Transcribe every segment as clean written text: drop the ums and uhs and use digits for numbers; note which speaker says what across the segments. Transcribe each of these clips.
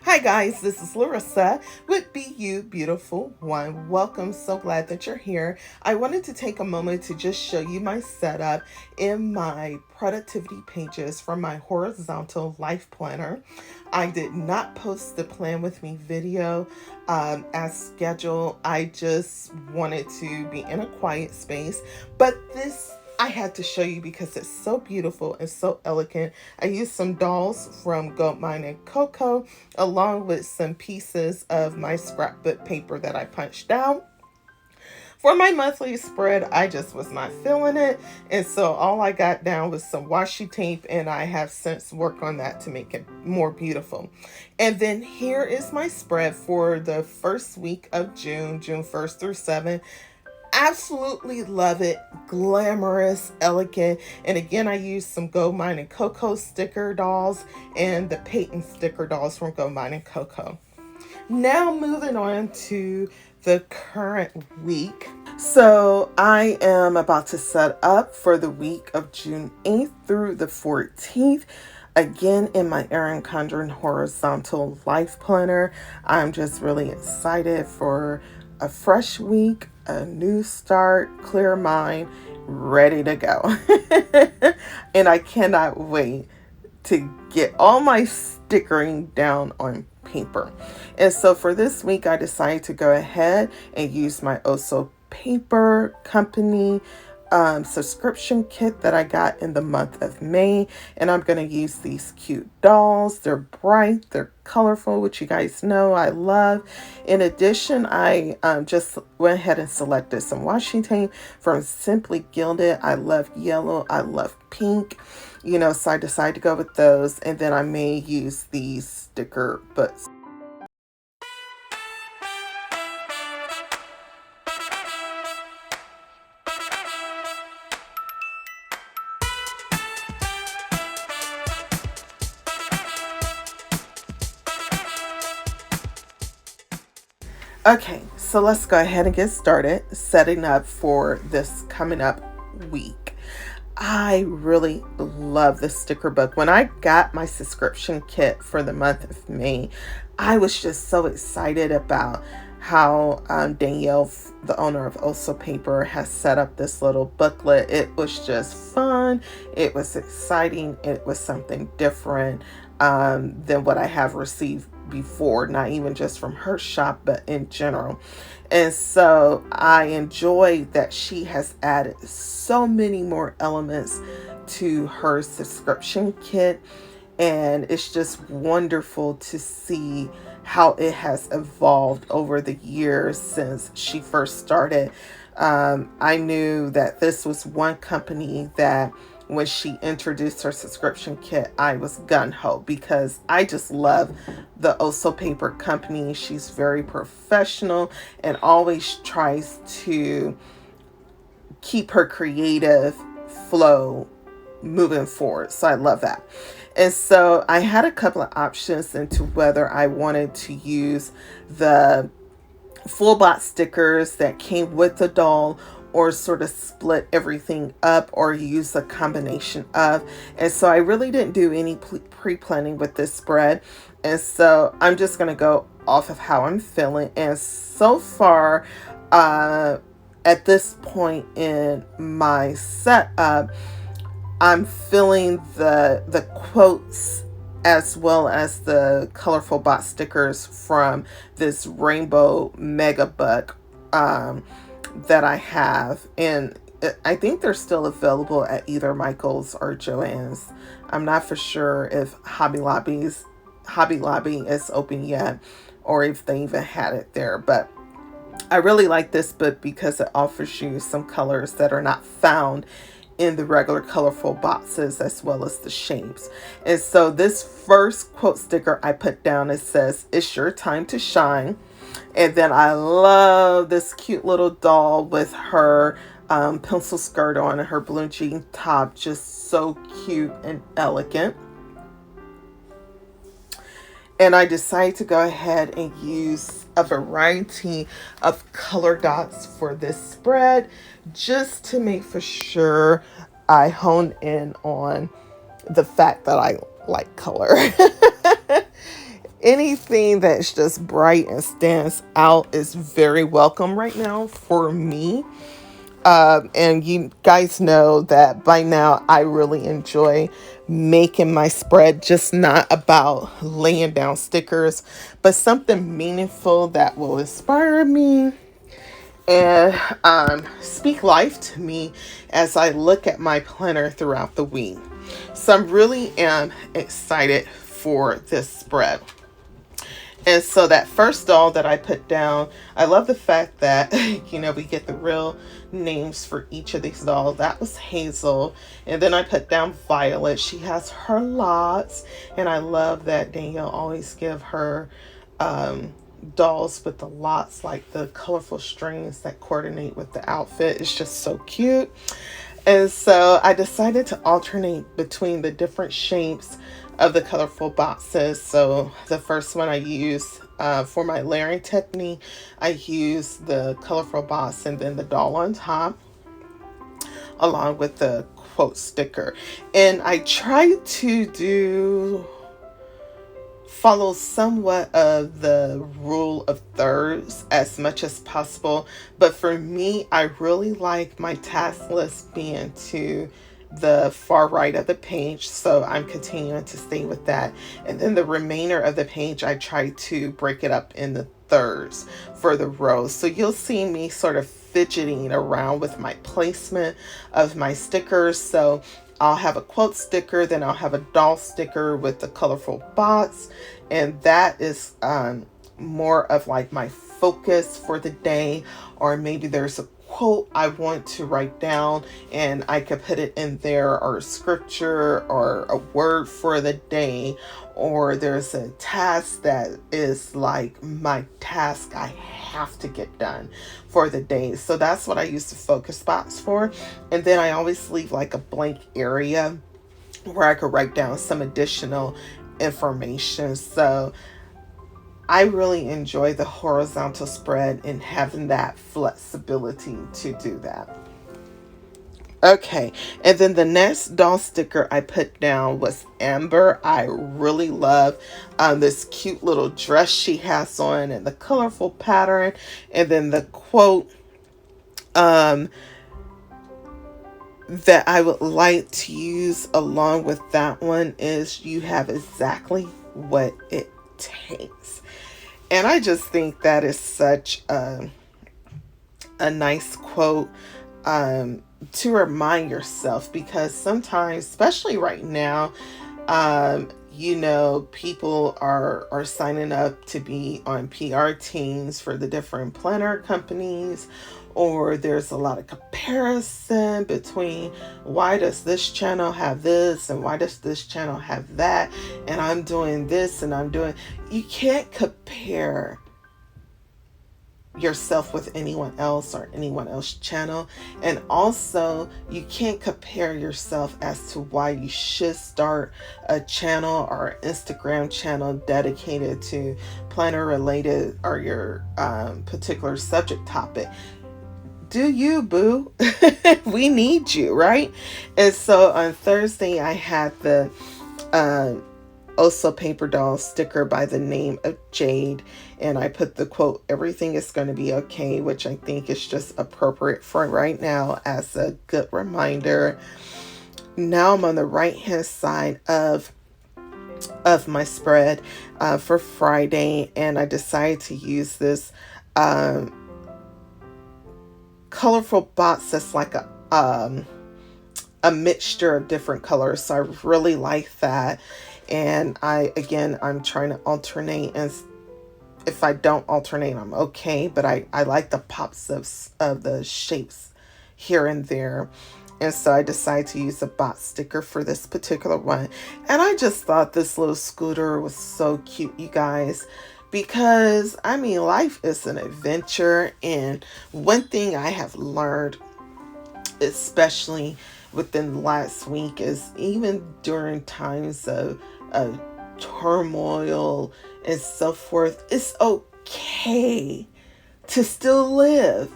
Speaker 1: Hi guys, this is Larrissa with Be You Beautiful One. Welcome, so glad that you're here. I wanted to take a moment to just show you my setup in my productivity pages for my horizontal life planner. I did not post the plan with me video as scheduled. I just wanted to be in a quiet space, but this I had to show you because it's so beautiful and so elegant. I used some dolls from Gold Mine and Cocoa along with some pieces of my scrapbook paper that I punched out. For my monthly spread, I just was not feeling it. And so all I got down was some washi tape, and I have since worked on that to make it more beautiful. And then here is my spread for the first week of June, June 1st through 7th. Absolutely love it. Glamorous, elegant. And again, I used some Gold Mine and Cocoa sticker dolls and the Peyton sticker dolls from Gold Mine and Cocoa. Now moving on to the current week. So I am about to set up for the week of June 8th through the 14th. Again, in my Erin Condren Horizontal Life Planner. I'm just really excited for a fresh week, a new start, clear mind, ready to go. And I cannot wait to get all my stickering down on paper. And so for this week, I decided to go ahead and use my Oso Paper Company subscription kit that I got in the month of May. And I'm going to use these cute dolls. They're bright, they're colorful, which you guys know I love. In addition, I just went ahead and selected some washi tape from Simply Gilded. I love yellow, I love pink, so I decided to go with those. And then I may use these sticker books. Okay, so let's go ahead and get started setting up for this coming up week. I really love this sticker book. When I got my subscription kit for the month of May, I was just so excited about how Danielle, the owner of Oso Paper, has set up this little booklet. It was just fun. It was exciting. It was something different than what I have received before, not even just from her shop, but in general. And so I enjoy that she has added so many more elements to her subscription kit. And it's just wonderful to see how it has evolved over the years since she first started. I knew that this was one company that when she introduced her subscription kit, I was gung-ho because I just love the Oso Paper Company. She's very professional and always tries to keep her creative flow moving forward. So I love that. And so I had a couple of options into whether I wanted to use the full box stickers that came with the doll, or sort of split everything up, or use a combination of. And so I really didn't do any pre-planning with this spread. And so I'm just going to go off of how I'm feeling. And so far, at this point in my setup, I'm feeling the quotes as well as the colorful box stickers from this rainbow mega book that I have, and I think they're still available at either Michael's or Joann's. I'm not for sure if Hobby Lobby is open yet, or if they even had it there. But I really like this book because it offers you some colors that are not found in the regular colorful boxes, as well as the shapes. And so this first quote sticker I put down, it says, "It's your time to shine." And then I love this cute little doll with her pencil skirt on and her blue jean top. Just so cute and elegant. And I decided to go ahead and use a variety of color dots for this spread, just to make for sure I hone in on the fact that I like color. anything that's just bright and stands out is very welcome right now for me. And you guys know that by now I really enjoy making my spread, just not about laying down stickers, but something meaningful that will inspire me and speak life to me as I look at my planner throughout the week. So I really am excited for this spread. And so that first doll that I put down, I love the fact that, we get the real names for each of these dolls. That was Hazel. And then I put down Violet. She has her lots. And I love that Danielle always give her dolls with the lots, like the colorful strings that coordinate with the outfit. It's just so cute. And so I decided to alternate between the different shapes of the colorful boxes. So the first one I use for my layering technique, I use the colorful box and then the doll on top, along with the quote sticker. And I try to follow somewhat of the rule of thirds as much as possible. But for me, I really like my task list being to the far right of the page. So I'm continuing to stay with that. And then the remainder of the page, I try to break it up in the thirds for the rows. So you'll see me sort of fidgeting around with my placement of my stickers. So I'll have a quote sticker, then I'll have a doll sticker with the colorful box. And that is more of like my focus for the day. Or maybe there's a quote I want to write down and I could put it in there, or a scripture or a word for the day, or there's a task that is like my task I have to get done for the day. So that's what I use the focus box for. And then I always leave like a blank area where I could write down some additional information. So I really enjoy the horizontal spread and having that flexibility to do that. Okay, and then the next doll sticker I put down was Amber. I really love this cute little dress she has on and the colorful pattern. And then the quote that I would like to use along with that one is, "You have exactly what it takes." And I just think that is such a nice quote to remind yourself, because sometimes, especially right now, people are signing up to be on PR teams for the different planner companies, or there's a lot of comparison between, why does this channel have this and why does this channel have that, and I'm doing this and you can't compare yourself with anyone else or anyone else's channel. And also, you can't compare yourself as to why you should start a channel or Instagram channel dedicated to planner related or your particular subject topic. Do you, boo? We need you, right? And so on Thursday, I had the also paper doll sticker by the name of Jade, and I put the quote, "Everything is going to be okay," which I think is just appropriate for right now as a good reminder. Now I'm on the right hand side of my spread for Friday, and I decided to use this colorful box that's like a mixture of different colors. So I really like that. And I'm trying to alternate, and if I don't alternate, I'm okay. But I like the pops of the shapes here and there. And so I decided to use a box sticker for this particular one. And I just thought this little scooter was so cute, you guys. Because, life is an adventure. And one thing I have learned, especially within the last week, is even during times of turmoil and so forth, it's okay to still live.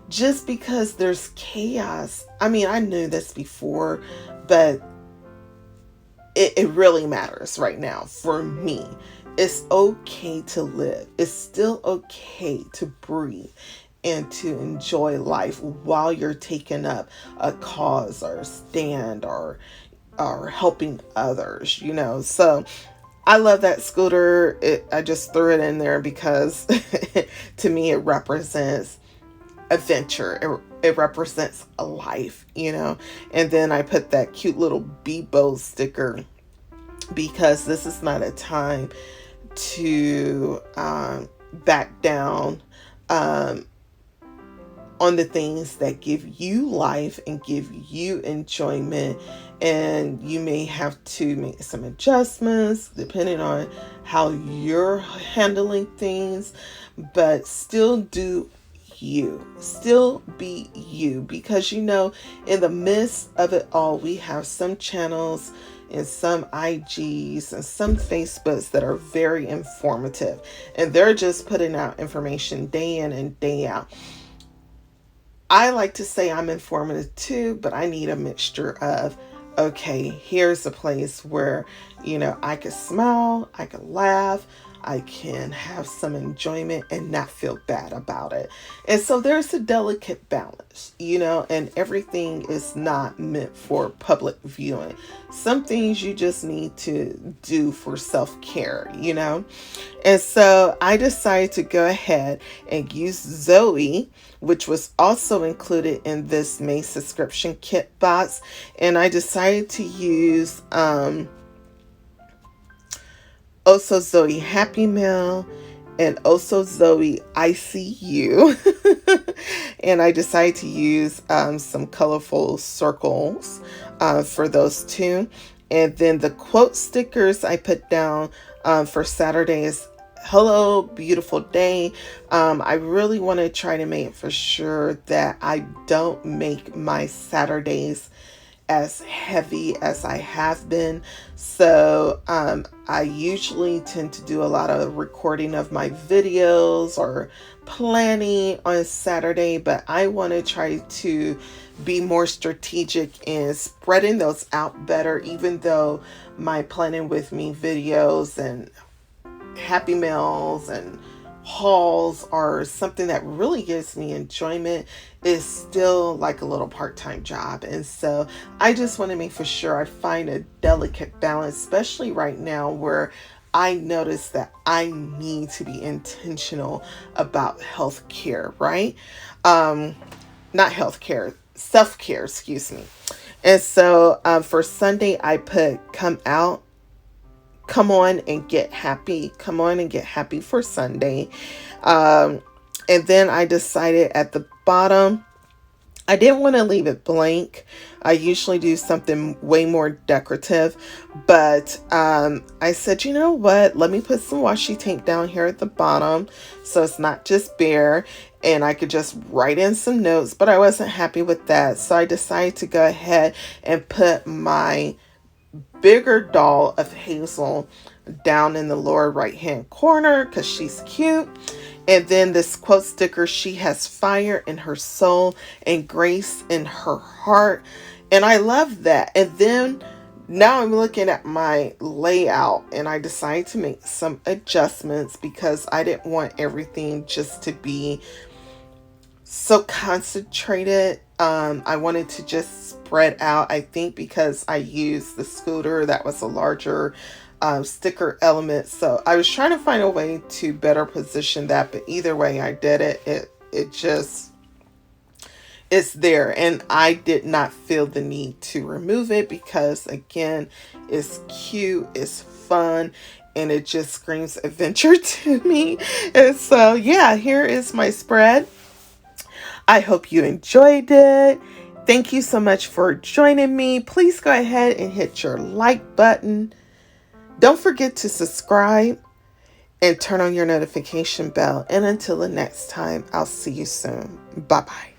Speaker 1: Just because there's chaos. I knew this before, but it really matters right now for me it's okay to live. It's still okay to breathe and to enjoy life while you're taking up a cause or a stand or helping others, So I love that scooter. I just threw it in there because to me it represents adventure. It represents a life. And then I put that cute little Bebo sticker because this is not a time to back down on the things that give you life and give you enjoyment. And you may have to make some adjustments depending on how you're handling things, but still do you. Still be you, because in the midst of it all, we have some channels and some IGs and some Facebooks that are very informative, and they're just putting out information day in and day out. I like to say I'm informative too, but I need a mixture of, okay, here's a place where, I can smile, I can laugh, I can have some enjoyment and not feel bad about it. And so there's a delicate balance, and everything is not meant for public viewing. Some things you just need to do for self-care, And so I decided to go ahead and use Zoe, which was also included in this May subscription kit box. And I decided to use Also Zoe Happy Meal and Also Zoe ICU. And I decided to use some colorful circles for those two. And then the quote stickers I put down for Saturday is hello, beautiful day. I really want to try to make for sure that I don't make my Saturdays as heavy as I have been. So I usually tend to do a lot of recording of my videos or planning on Saturday, but I want to try to be more strategic in spreading those out better, even though my planning with me videos and Happy Meals and hauls are something that really gives me enjoyment, is still like a little part-time job. And so I just want to make for sure I find a delicate balance, especially right now where I notice that I need to be intentional about healthcare, right? Not healthcare, self-care, excuse me. And so for Sunday, I put come on and get happy. Come on and get happy for Sunday. And then I decided at the bottom, I didn't want to leave it blank. I usually do something way more decorative, but I said, you know what? Let me put some washi tape down here at the bottom so it's not just bare, and I could just write in some notes, but I wasn't happy with that. So I decided to go ahead and put my bigger doll of Hazel down in the lower right hand corner because she's cute. And then this quote sticker, she has fire in her soul and grace in her heart. And I love that. And then now I'm looking at my layout and I decided to make some adjustments because I didn't want everything just to be so concentrated. I wanted to just spread out, I think, because I used the scooter that was a larger sticker element. So I was trying to find a way to better position that, but either way I did it. It's there, and I did not feel the need to remove it because, again, it's cute, it's fun, and it just screams adventure to me. And so, yeah, here is my spread. I hope you enjoyed it. Thank you so much for joining me. Please go ahead and hit your like button. Don't forget to subscribe and turn on your notification bell. And until the next time, I'll see you soon. Bye-bye.